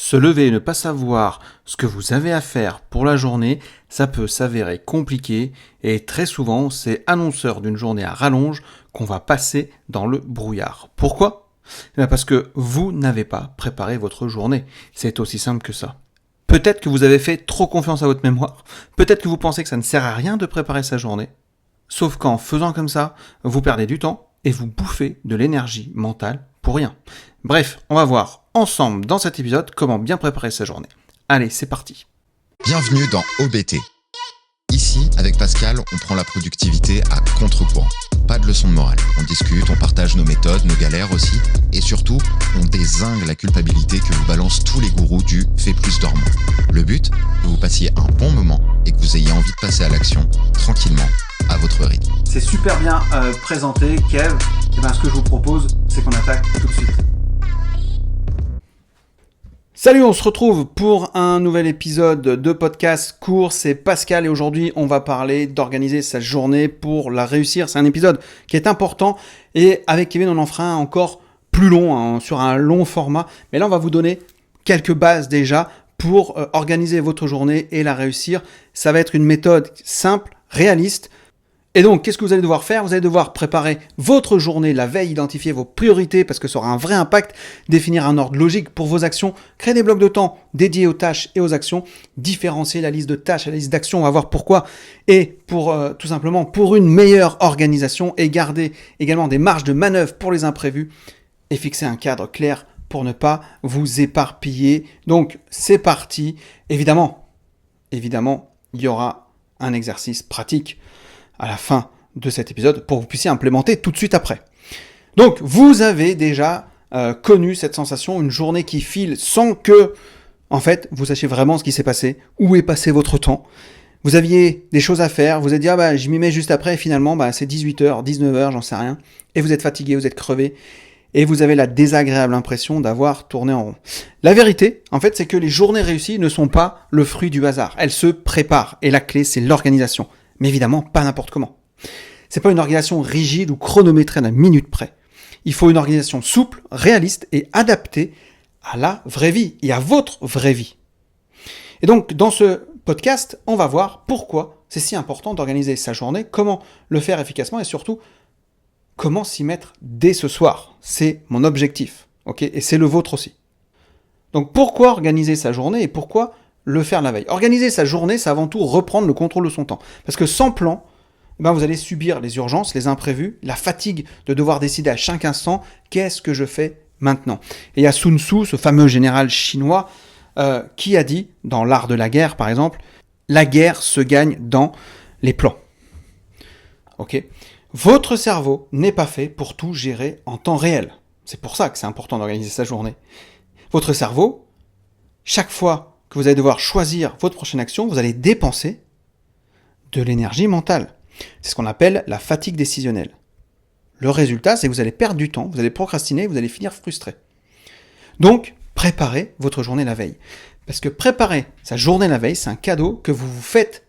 Se lever et ne pas savoir ce que vous avez à faire pour la journée, ça peut s'avérer compliqué et très souvent c'est annonceur d'une journée à rallonge qu'on va passer dans le brouillard. Pourquoi ? Parce que vous n'avez pas préparé votre journée. C'est aussi simple que ça. Peut-être que vous avez fait trop confiance à votre mémoire, peut-être que vous pensez que ça ne sert à rien de préparer sa journée, sauf qu'en faisant comme ça, vous perdez du temps et vous bouffez de l'énergie mentale pour rien. Bref, on va voir ensemble dans cet épisode comment bien préparer sa journée. Allez, c'est parti. Bienvenue dans OBT. Ici, avec Pascal, on prend la productivité à contre-courant. Pas de leçon de morale. On discute, on partage nos méthodes, nos galères aussi. Et surtout, on dézingue la culpabilité que vous balancent tous les gourous du « fais plus dors moins ». Le but, que vous passiez un bon moment et que vous ayez envie de passer à l'action tranquillement, à votre rythme. C'est super bien présenté, Kev. Et ce que je vous propose, c'est qu'on attaque tout de suite. Salut, on se retrouve pour un nouvel épisode de podcast court, c'est Pascal et aujourd'hui on va parler d'organiser sa journée pour la réussir. C'est un épisode qui est important et avec Kevin on en fera un encore plus long, sur un long format. Mais là on va vous donner quelques bases déjà pour organiser votre journée et la réussir. Ça va être une méthode simple, réaliste. Et donc, qu'est-ce que vous allez devoir faire ? Vous allez devoir préparer votre journée la veille, identifier vos priorités parce que ça aura un vrai impact, définir un ordre logique pour vos actions, créer des blocs de temps dédiés aux tâches et aux actions, différencier la liste de tâches et la liste d'actions, on va voir pourquoi, et pour tout simplement pour une meilleure organisation et garder également des marges de manœuvre pour les imprévus et fixer un cadre clair pour ne pas vous éparpiller. Donc, c'est parti. Évidemment, il y aura un exercice pratique à la fin de cet épisode pour que vous puissiez implémenter tout de suite après. Donc, vous avez déjà connu cette sensation, une journée qui file sans que, en fait, vous sachiez vraiment ce qui s'est passé, où est passé votre temps. Vous aviez des choses à faire, vous avez dit, je m'y mets juste après, et finalement, c'est 18h, 19h, j'en sais rien, et vous êtes fatigué, vous êtes crevé, et vous avez la désagréable impression d'avoir tourné en rond. La vérité, en fait, c'est que les journées réussies ne sont pas le fruit du hasard, elles se préparent, et la clé, c'est l'organisation. Mais évidemment, pas n'importe comment. C'est pas une organisation rigide ou chronométrée à la minute près. Il faut une organisation souple, réaliste et adaptée à la vraie vie et à votre vraie vie. Et donc, dans ce podcast, on va voir pourquoi c'est si important d'organiser sa journée, comment le faire efficacement et surtout, comment s'y mettre dès ce soir. C'est mon objectif, ok ? Et c'est le vôtre aussi. Donc, pourquoi organiser sa journée et pourquoi le faire la veille. Organiser sa journée, c'est avant tout reprendre le contrôle de son temps. Parce que sans plan, vous allez subir les urgences, les imprévus, la fatigue de devoir décider à chaque instant qu'est-ce que je fais maintenant. Et il y a Sun Tzu, ce fameux général chinois, qui a dit, dans l'art de la guerre par exemple, la guerre se gagne dans les plans. Ok ? Votre cerveau n'est pas fait pour tout gérer en temps réel. C'est pour ça que c'est important d'organiser sa journée. Votre cerveau, chaque fois que vous allez devoir choisir votre prochaine action, vous allez dépenser de l'énergie mentale. C'est ce qu'on appelle la fatigue décisionnelle. Le résultat, c'est que vous allez perdre du temps, vous allez procrastiner, vous allez finir frustré. Donc, préparez votre journée la veille. Parce que préparer sa journée la veille, c'est un cadeau que vous vous faites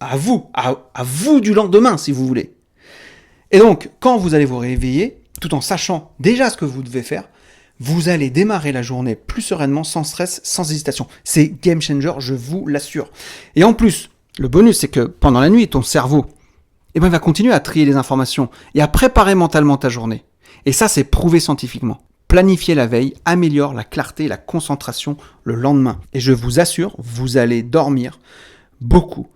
à vous du lendemain, si vous voulez. Et donc, quand vous allez vous réveiller, tout en sachant déjà ce que vous devez faire, vous allez démarrer la journée plus sereinement, sans stress, sans hésitation. C'est game changer, je vous l'assure. Et en plus, le bonus, c'est que pendant la nuit, ton cerveau, il va continuer à trier les informations et à préparer mentalement ta journée. Et ça, c'est prouvé scientifiquement. Planifier la veille améliore la clarté et la concentration le lendemain. Et je vous assure, vous allez dormir beaucoup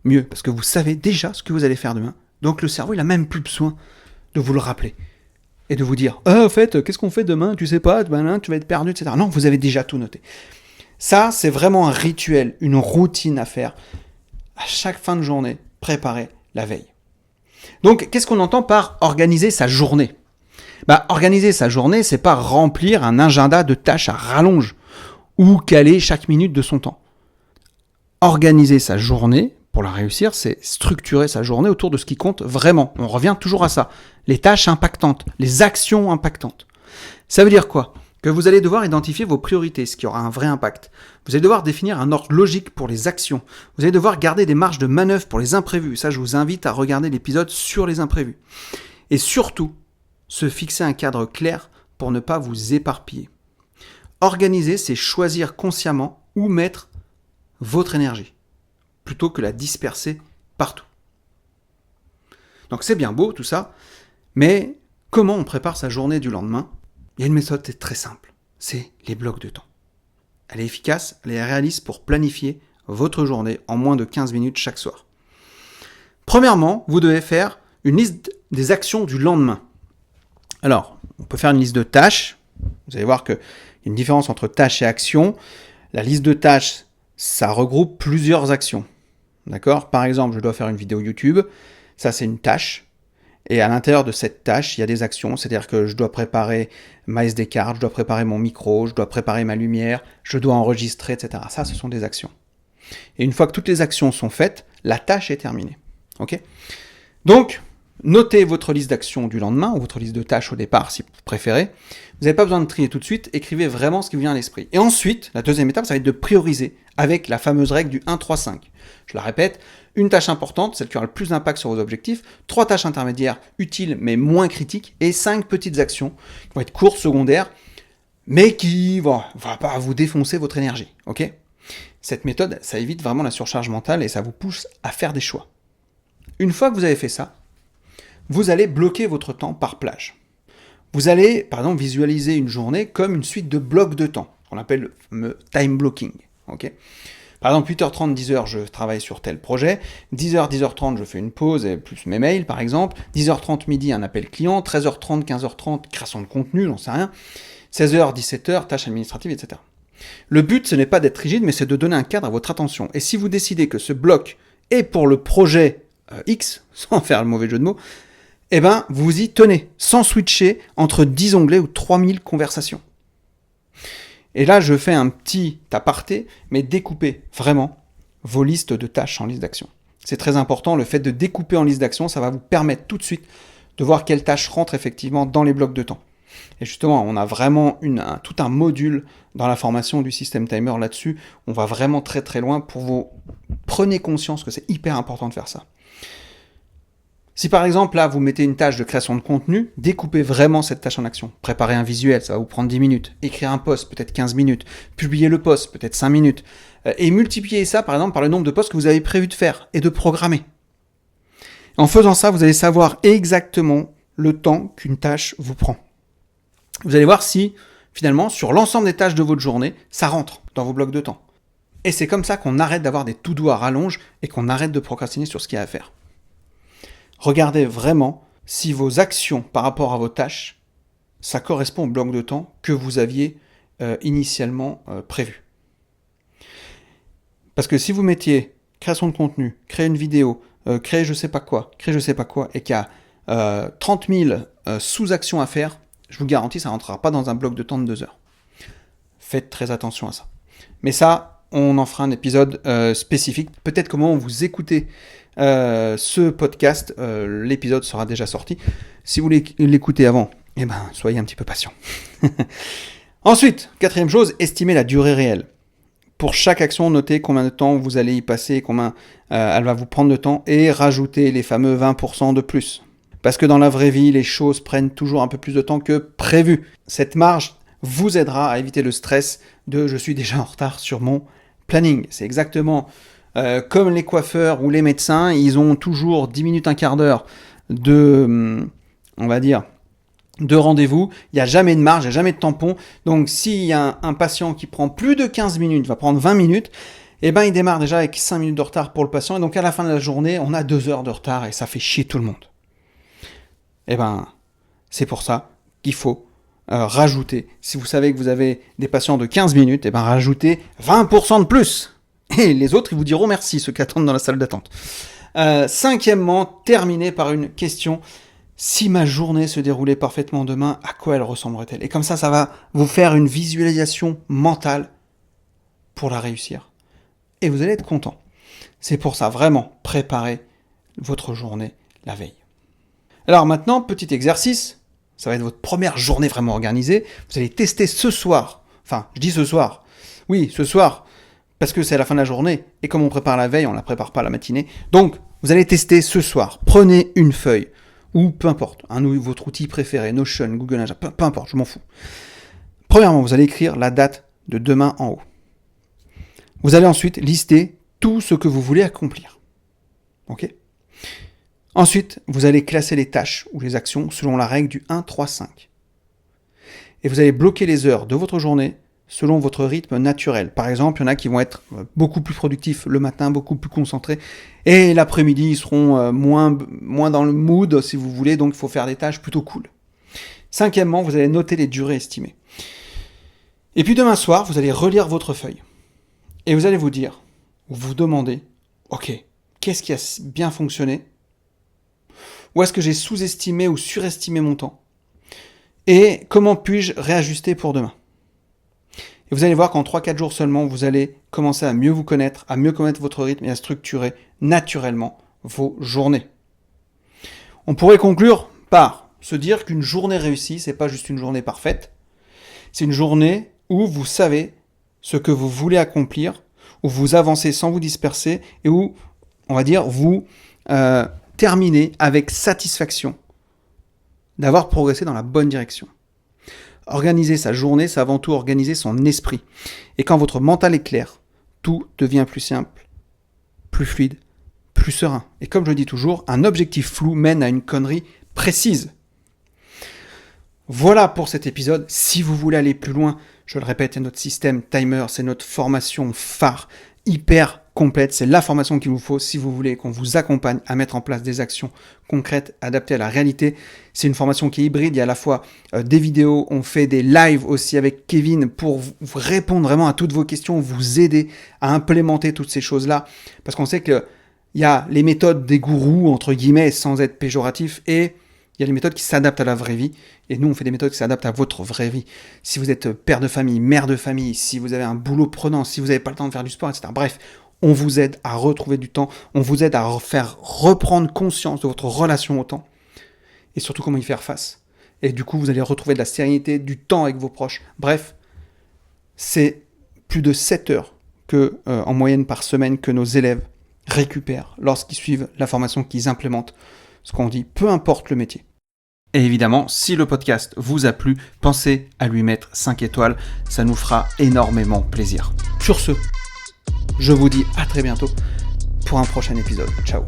mieux. Parce que vous savez déjà ce que vous allez faire demain. Donc le cerveau, il n'a même plus besoin de vous le rappeler. Et de vous dire, en fait, qu'est-ce qu'on fait demain ? Tu sais pas, tu vas être perdu, etc. Non, vous avez déjà tout noté. Ça, c'est vraiment un rituel, une routine à faire. À chaque fin de journée, préparer la veille. Donc, qu'est-ce qu'on entend par organiser sa journée ? Organiser sa journée, c'est pas remplir un agenda de tâches à rallonge ou caler chaque minute de son temps. Organiser sa journée, pour la réussir, c'est structurer sa journée autour de ce qui compte vraiment. On revient toujours à ça. Les tâches impactantes, les actions impactantes. Ça veut dire quoi ? Que vous allez devoir identifier vos priorités, ce qui aura un vrai impact. Vous allez devoir définir un ordre logique pour les actions. Vous allez devoir garder des marges de manœuvre pour les imprévus. Ça, je vous invite à regarder l'épisode sur les imprévus. Et surtout, se fixer un cadre clair pour ne pas vous éparpiller. Organiser, c'est choisir consciemment où mettre votre énergie, plutôt que la disperser partout. Donc c'est bien beau tout ça, mais comment on prépare sa journée du lendemain ? Il y a une méthode très simple, c'est les blocs de temps. Elle est efficace, elle est réaliste pour planifier votre journée en moins de 15 minutes chaque soir. Premièrement, vous devez faire une liste des actions du lendemain. Alors, on peut faire une liste de tâches. Vous allez voir qu'il y a une différence entre tâches et actions. La liste de tâches, ça regroupe plusieurs actions. D'accord ? Par exemple, je dois faire une vidéo YouTube. Ça, c'est une tâche. Et à l'intérieur de cette tâche, il y a des actions. C'est-à-dire que je dois préparer ma SD card, je dois préparer mon micro, je dois préparer ma lumière, je dois enregistrer, etc. Ça, ce sont des actions. Et une fois que toutes les actions sont faites, la tâche est terminée. Ok ? Donc, notez votre liste d'actions du lendemain, ou votre liste de tâches au départ, si vous préférez. Vous n'avez pas besoin de trier tout de suite, écrivez vraiment ce qui vous vient à l'esprit. Et ensuite, la deuxième étape, ça va être de prioriser avec la fameuse règle du 1-3-5. Je la répète, une tâche importante, celle qui aura le plus d'impact sur vos objectifs, 3 tâches intermédiaires utiles mais moins critiques, et 5 petites actions qui vont être courtes, secondaires, mais qui vont pas vous défoncer votre énergie. Ok ? Cette méthode, ça évite vraiment la surcharge mentale et ça vous pousse à faire des choix. Une fois que vous avez fait ça, vous allez bloquer votre temps par plage. Vous allez, par exemple, visualiser une journée comme une suite de blocs de temps, qu'on appelle le fameux time blocking. Okay ? Par exemple, 8h30, 10h, je travaille sur tel projet. 10h, 10h30, je fais une pause et plus mes mails, par exemple. 10h30, midi, un appel client. 13h30, 15h30, création de contenu, j'en sais rien. 16h, 17h, tâches administratives, etc. Le but, ce n'est pas d'être rigide, mais c'est de donner un cadre à votre attention. Et si vous décidez que ce bloc est pour le projet X, sans faire le mauvais jeu de mots, eh ben, vous y tenez, sans switcher entre 10 onglets ou 3000 conversations. Et là, je fais un petit aparté, mais découpez vraiment vos listes de tâches en liste d'actions. C'est très important, le fait de découper en liste d'actions, ça va vous permettre tout de suite de voir quelles tâches rentrent effectivement dans les blocs de temps. Et justement, on a vraiment tout un module dans la formation du System Timer là-dessus. On va vraiment très très loin pour vous. Prenez conscience que c'est hyper important de faire ça. Si par exemple, là, vous mettez une tâche de création de contenu, découpez vraiment cette tâche en action. Préparez un visuel, ça va vous prendre 10 minutes. Écrire un post, peut-être 15 minutes. Publier le post, peut-être 5 minutes. Et multipliez ça, par exemple, par le nombre de posts que vous avez prévu de faire et de programmer. En faisant ça, vous allez savoir exactement le temps qu'une tâche vous prend. Vous allez voir si, finalement, sur l'ensemble des tâches de votre journée, ça rentre dans vos blocs de temps. Et c'est comme ça qu'on arrête d'avoir des to-do à rallonge et qu'on arrête de procrastiner sur ce qu'il y a à faire. Regardez vraiment si vos actions par rapport à vos tâches, ça correspond au bloc de temps que vous aviez initialement prévu. Parce que si vous mettiez création de contenu, créer une vidéo, créer je sais pas quoi, et qu'il y a 30 000 sous-actions à faire, je vous garantis, ça ne rentrera pas dans un bloc de temps de 2 heures. Faites très attention à ça. Mais ça, on en fera un épisode spécifique. Peut-être comment vous écoutez ce podcast, l'épisode sera déjà sorti. Si vous voulez l'écouter avant, eh ben, soyez un petit peu patient. Ensuite, quatrième chose, estimez la durée réelle. Pour chaque action, notez combien de temps vous allez y passer, combien elle va vous prendre de temps, et rajoutez les fameux 20% de plus. Parce que dans la vraie vie, les choses prennent toujours un peu plus de temps que prévu. Cette marge vous aidera à éviter le stress de « je suis déjà en retard sur mon planning ». C'est exactement comme les coiffeurs ou les médecins, ils ont toujours 10 minutes, un quart d'heure de, on va dire, de rendez-vous. Il n'y a jamais de marge, il n'y a jamais de tampon. Donc s'il y a un patient qui prend plus de 15 minutes, va prendre 20 minutes, eh ben, il démarre déjà avec 5 minutes de retard pour le patient. Et donc à la fin de la journée, on a 2 heures de retard et ça fait chier tout le monde. Eh ben, c'est pour ça qu'il faut rajouter. Si vous savez que vous avez des patients de 15 minutes, eh ben, rajoutez 20% de plus. Et les autres, ils vous diront merci, ceux qui attendent dans la salle d'attente. Cinquièmement, terminez par une question. Si ma journée se déroulait parfaitement demain, à quoi elle ressemblerait-elle ? Et comme ça va vous faire une visualisation mentale pour la réussir. Et vous allez être content. C'est pour ça, vraiment, préparez votre journée la veille. Alors maintenant, petit exercice. Ça va être votre première journée vraiment organisée. Vous allez tester ce soir. Enfin, je dis ce soir. Oui, ce soir. Parce que c'est à la fin de la journée, et comme on prépare la veille, on ne la prépare pas la matinée. Donc, vous allez tester ce soir. Prenez une feuille, ou peu importe, votre outil préféré, Notion, Google Agenda, peu importe, je m'en fous. Premièrement, vous allez écrire la date de demain en haut. Vous allez ensuite lister tout ce que vous voulez accomplir. Ok ? Ensuite, vous allez classer les tâches ou les actions selon la règle du 1-3-5. Et vous allez bloquer les heures de votre journée selon votre rythme naturel. Par exemple, il y en a qui vont être beaucoup plus productifs le matin, beaucoup plus concentrés, et l'après-midi, ils seront moins dans le mood, si vous voulez, donc il faut faire des tâches plutôt cool. Cinquièmement, vous allez noter les durées estimées. Et puis demain soir, vous allez relire votre feuille. Et vous allez vous dire, ou vous demander, ok, qu'est-ce qui a bien fonctionné ? Où est-ce que j'ai sous-estimé ou surestimé mon temps ? Et comment puis-je réajuster pour demain ? Et vous allez voir qu'en 3-4 jours seulement, vous allez commencer à mieux vous connaître, à mieux connaître votre rythme et à structurer naturellement vos journées. On pourrait conclure par se dire qu'une journée réussie, c'est pas juste une journée parfaite. C'est une journée où vous savez ce que vous voulez accomplir, où vous avancez sans vous disperser et où, on va dire, vous terminez avec satisfaction d'avoir progressé dans la bonne direction. Organiser sa journée, c'est avant tout organiser son esprit. Et quand votre mental est clair, tout devient plus simple, plus fluide, plus serein. Et comme je le dis toujours, un objectif flou mène à une connerie précise. Voilà pour cet épisode. Si vous voulez aller plus loin, je le répète, c'est notre système Timer, c'est notre formation phare, hyper complète. C'est la formation qu'il vous faut si vous voulez qu'on vous accompagne à mettre en place des actions concrètes, adaptées à la réalité. C'est une formation qui est hybride. Il y a à la fois des vidéos, on fait des lives aussi avec Kevin pour vous répondre vraiment à toutes vos questions, vous aider à implémenter toutes ces choses-là. Parce qu'on sait qu'il y a les méthodes des gourous, entre guillemets, sans être péjoratif, et il y a les méthodes qui s'adaptent à la vraie vie. Et nous, on fait des méthodes qui s'adaptent à votre vraie vie. Si vous êtes père de famille, mère de famille, si vous avez un boulot prenant, si vous n'avez pas le temps de faire du sport, etc. Bref, on vous aide à retrouver du temps. On vous aide à faire reprendre conscience de votre relation au temps. Et surtout, comment y faire face. Et du coup, vous allez retrouver de la sérénité, du temps avec vos proches. Bref, c'est plus de 7 heures en moyenne par semaine que nos élèves récupèrent lorsqu'ils suivent la formation, qu'ils implémentent ce qu'on dit, peu importe le métier. Et évidemment, si le podcast vous a plu, pensez à lui mettre 5 étoiles, ça nous fera énormément plaisir. Sur ce, je vous dis à très bientôt pour un prochain épisode. Ciao.